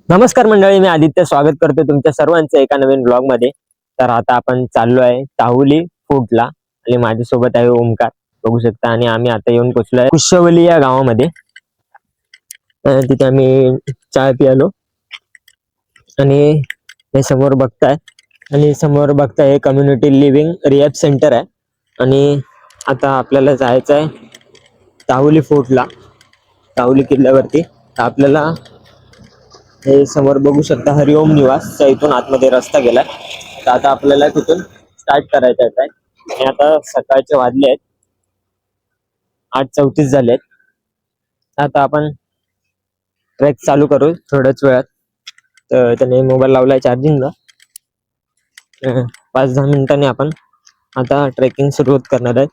नमस्कार मंडळी, मी आदित्य स्वागत करतो तुमच्या सर्वांचं एका नवीन ब्लॉग मध्ये. तर आता आपण चाललो आहे ताहुली फूडला आणि माझ्यासोबत आहे ओमकार, बघू शकता. आणि आम्ही आता येऊन पोहोचलो आहे कुशवली या गावामध्ये. तिथे आम्ही चाय पियालो आणि हे समोर बघताय कम्युनिटी लिव्हिंग रिहॅब सेंटर आहे. आणि आता आपल्याला जायचं आहे ताहुली फोर्टला, ताहुली किल्ल्यावरती. तर आपल्याला हे समोर बघू शकता हरिओम निवासच्या इथून आतमध्ये रस्ता गेलाय. तर आता आपल्याला तिथून स्टार्ट करायचं आहे. आणि आता सकाळचे वाजले आहेत 8:34 झाले आहेत. आता आपण ट्रेक चालू करू थोड्याच वेळात. तर त्याने मोबाईल लावलाय चार्जिंगला. 5-10 मिनिटांनी आपण आता ट्रेकिंग सुरुवात करणार आहे.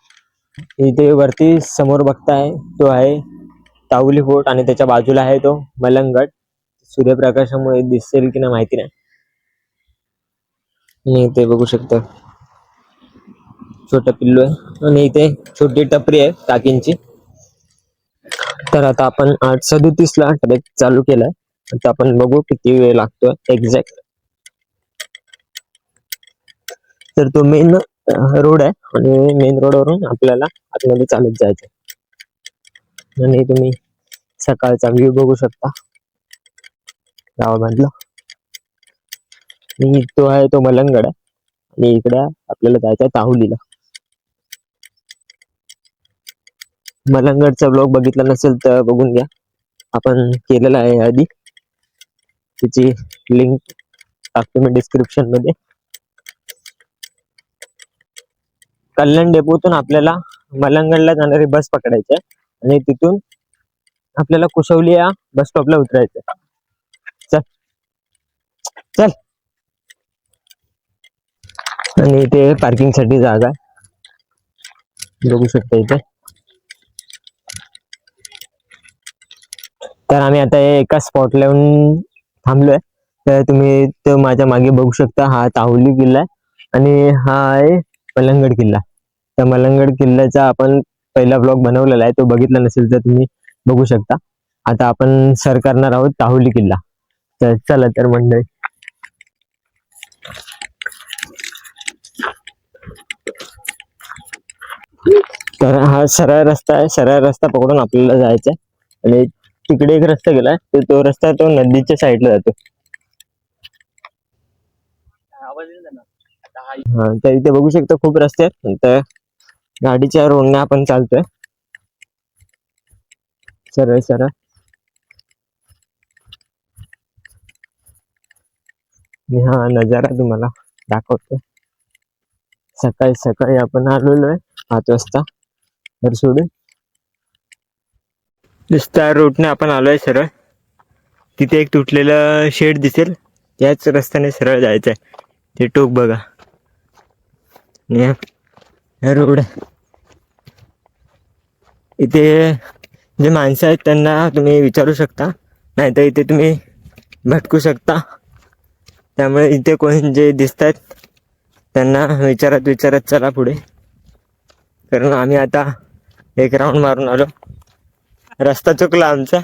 इथे वरती समोर बघताय तो आहे ताहुली फोर्ट आणि त्याच्या बाजूला आहे तो मलंगगड. सूर्यप्रकाशामुळे दिसेल की नाही माहिती नाही. आणि इथे बघू शकता छोटं पिल्लू आहे आणि इथे छोटी टपरी आहे काकींची. तर आता आपण 8:37 ला ट्रेक चालू केलाय. आता आपण बघू किती वेळ लागतोय एक्झॅक्ट. तर तो मेन रोड आहे आणि मेन रोडवरून आपल्याला आतमध्ये चालत जायचं. आणि तुम्ही सकाळचा व्ह्यू बघू शकता गावामधला. तो आहे तो मलंगगड आहे आणि इकडे आपल्याला जायचं आहे ताहुलीला. मलंगगडचा ब्लॉग बघितला नसेल तर बघून घ्या, आपण केलेला आहे आधी. त्याची लिंक टाकतो मी डिस्क्रिप्शन मध्ये. कल्याण डेपोतून आपल्याला मलंगगडला जाणारी बस पकडायची आहे आणि तिथून आपल्याला कुशवली या बस स्टॉपला उतरायचं. चल चल. आणि इथे पार्किंग साठी जागा आहे, बघू शकता इथे. तर आम्ही आता एका स्पॉटला येऊन थांबलोय. तर तुम्ही तो माझ्या मागे बघू शकता, हा ताहुली किल्ला आहे आणि हा आहे मलंगगड किल्ला. तर मलंगगड किल्ल्याचा आपण पहिला ब्लॉग बनवलेला आहे, तो बघितला नसेल तर तुम्ही बघू शकता. आता आपण सर करणार आहोत ताहुली किल्ला. तर चला तर मंडळी. तर हा सरळ रस्ता आहे, सरळ रस्ता पकडून आपल्याला जायचंय. आणि तिकडे एक रस्ता गेलाय, तो रस्ता तो नदीच्या साईडला जातो. हा, तर इथे बघू शकता खूप रस्ते आहेत. तर गाडीच्या रोडने आपण चालतोय सरळ सरळ. मी हा नजारा तुम्हाला दाखवतोय. सकाळी सकाळी आपण आलेलो आहे 5 वाजता घर सोडून. नुसत्या रोडने आपण आलोय सरळ. तिथे एक तुटलेलं शेड दिसेल, त्याच रस्त्याने सरळ जायचंय. ते टोक बघा, रोड. इथे जे माणसं आहेत त्यांना तुम्ही विचारू शकता, नाही तर इथे तुम्ही भटकू शकता. त्यामुळे इथे कोण जे दिसत आहेत त्यांना विचारत चला पुढे. कारण आम्ही आता एक राऊंड मारून आलो, रस्ता चुकला आमचा.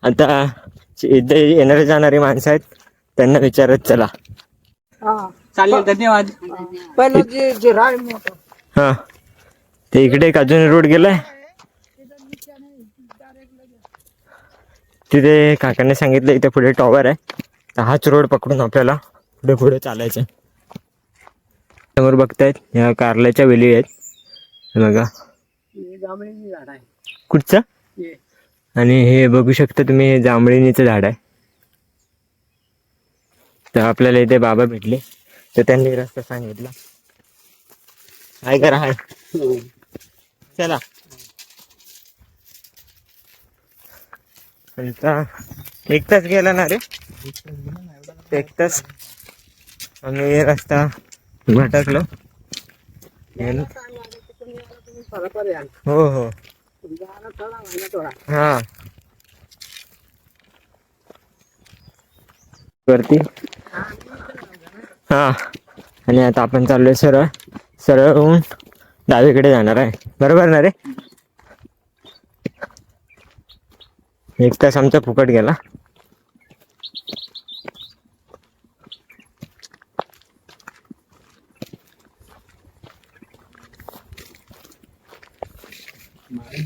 आता इथे येणारे जाणारी माणसं आहेत त्यांना विचारत चला. चालेल, धन्यवाद. हा, ते इकडे एक अजून रोड गेलाय. तिथे काकांनी सांगितलं इथे पुढे टॉवर आहे, तर हाच रोड पकडून आपल्याला पुढे पुढे चालायचं. समोर बघतायत ह्या कारल्याच्या वेली आहेत बघा. कुठचं? आणि हे बघू शकता तुम्ही, हे जांभळीनीचं झाड आहे. तर आपल्याला इथे बाबा भेटले, तर त्यांनी रस्ता सांगितला. हाय करा हाय. चला आता 1 तास गेला ना रे. 1 तास आम्ही रस्ता भटकलो. हो हो हा वरती हा. आणि आता आपण चाललोय सरळ सरळ होऊन डावीकडे जाणार आहे. बरोबर ना रे. 1 तास आमचा फुकट गेला.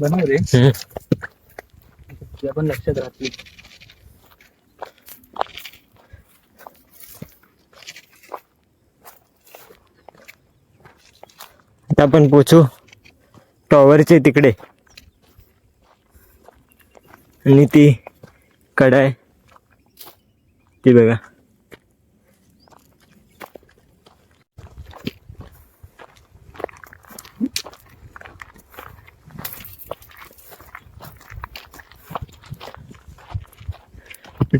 बनव रे. हम्म. ते पण लक्षात राहते. आता आपण पोचू टॉवरचे तिकडे. आणि ती कडा आहे ती बघा.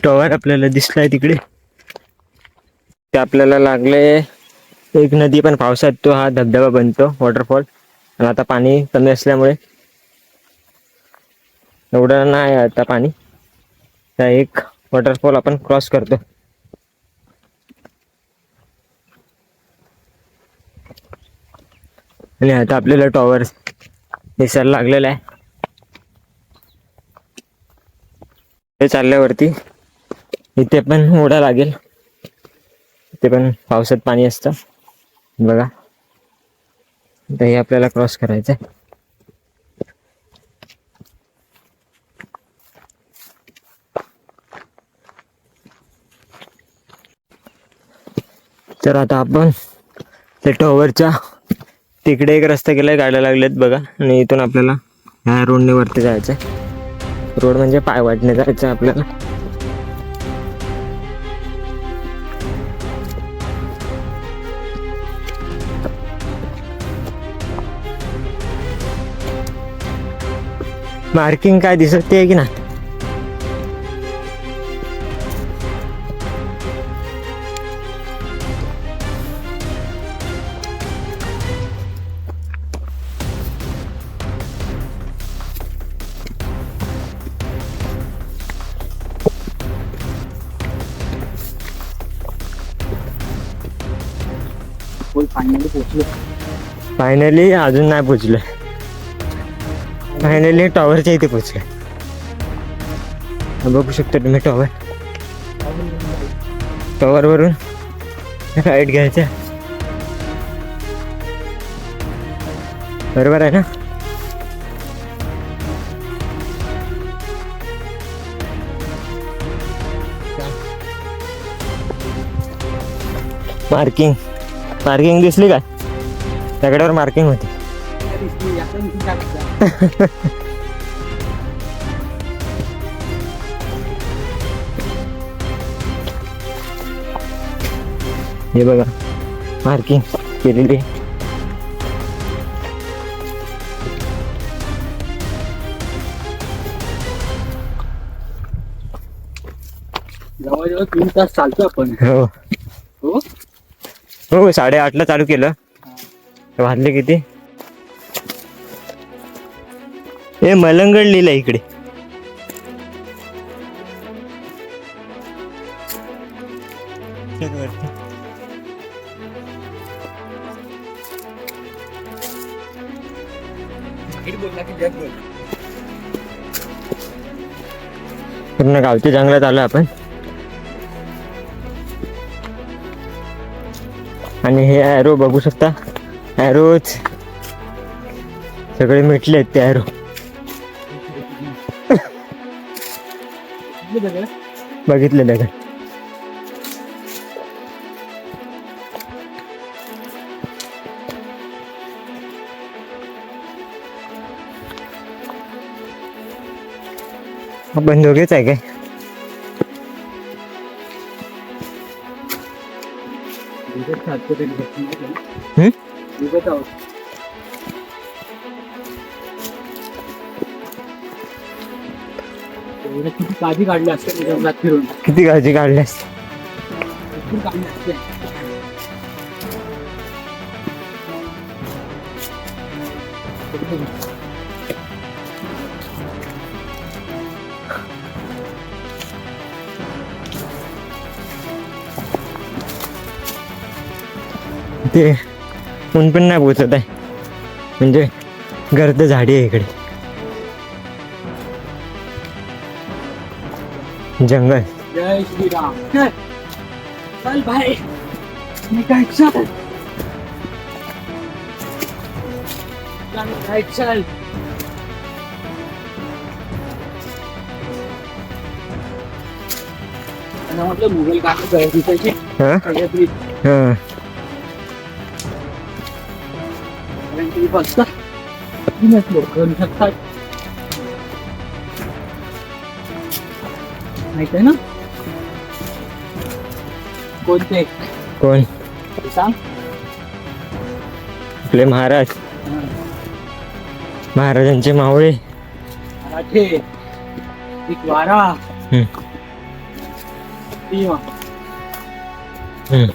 टॉवर आपल्याला दिसलाय तिकडे. ते आपल्याला लागले एक नदी, पण पावसात तो हा धबधबा बनतो, वॉटरफॉल. आणि आता पाणी कमी असल्यामुळे एवढं नाही आता पाणी. त्या एक वॉटरफॉल आपण क्रॉस करतो. आणि आता आपल्याला टॉवर दिसायला लागलेला आहे. ते चालल्यावरती इथे पण ओढा लागेल. इथे पण पावसात पाणी असतं बघा. आता हे आपल्याला क्रॉस करायचं आहे. तर आता आपण त्या टॉवरच्या तिकडे एक रस्ता गेलाय, गाड्या लागल्यात बघा. आणि इथून आपल्याला ह्या रोडने वरती जायचं आहे. रोड म्हणजे पाय वाटणे जायचं आहे आपल्याला. मार्किंग काय दिसत ते की ना. फायनली पोहोचलो. फायनली अजून नाही पोचलोय. फायनली टॉवरच्या इथे पोचलोय. बघू शकता तुम्ही टॉवर. टॉवर वरून राईट घ्यायचं. बरोबर आहे ना. मार्किंग मार्किंग दिसली काय. दगडावर मार्किंग होती. हे बघा मार्किंग केलेली. जवळजवळ 3 तास चालतो आपण. हो हो हो 8:30ला चालू केलं. वाजले किती. हे मलंगड लिहिलं इकडे. पूर्ण गावच्या जंगलात आलो आपण. आणि हे ॲरो बघू शकता. ॲरोच सगळे मिटले आहेत ते ॲरो. बघितले दगड. आपण दोघेच आहे काय. विगत चालतो ते विगत नाही का? हम्म? विगत आहोत. एवढं किती काळजी काढली असते मी जंगलात फिरून. किती काळजी काढल्यास. भरपूर काढली असते. ते ऊन पण नाही पोचत आहे, म्हणजे गर्द झाडी आहे इकडे. जंगल. जय श्रीराम. चल चल भाई, मी काय चल काय चल. त्यांना म्हटलं मुघल काका गळ्यात दिसायचे हा? सगळ्यातली. हा. कारण तुम्ही बसता तीनच लोक करू शकतात. माहित आहे ना कोणते कोण? ते सांग. आपले महाराज, महाराजांचे मावळे. मराठे एक वारा. हम्म. भीमा. हम्म.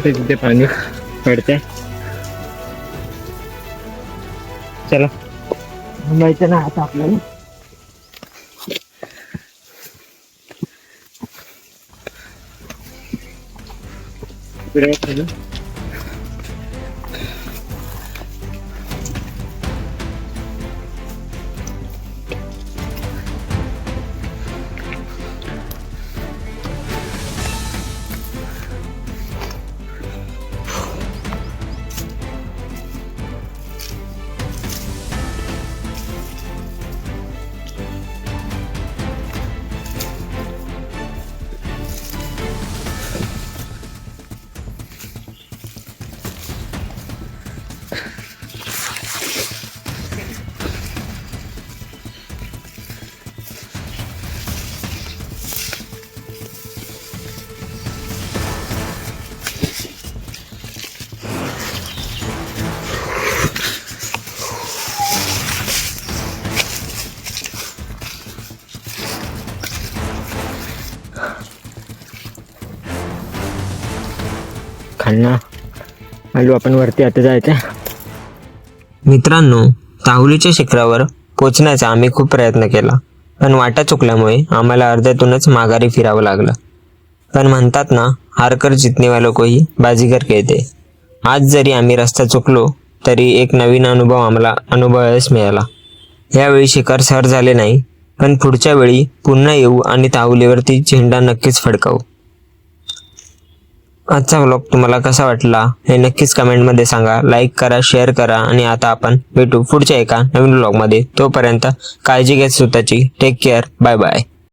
तिथे पाणी पडते. चला माहिती ना आता आपल्याला. खालना आलो आपण वरती. आता जायचं. मित्रांनो, ताहुलीच्या शिखरावर पोचण्याचा आम्ही खूप प्रयत्न केला, पण वाटा चुकल्यामुळे आम्हाला अर्ध्यातूनच माघारी फिरावं लागलं. पण म्हणतात ना, हारकर जितने वालों को ही बाजीगर कहते. आज जरी आम्ही रस्ता चुकलो तरी एक नवीन अनुभव आम्हाला अनुभवायला मिळाला. यावेळी शिखर सर झाले नाही, पण पुढच्या वेळी पुन्हा येऊ आणि ताहुलीवरती झेंडा नक्कीच फडकावू. आजचा व्लॉग तुम्हाला कसा वाटला हे नक्कीच कमेंटमध्ये सांगा. लाईक करा, शेअर करा आणि आता आपण भेटू पुढच्या एका नवीन व्लॉगमध्ये. तोपर्यंत काळजी घ्या स्वतःची. Take care. Bye bye.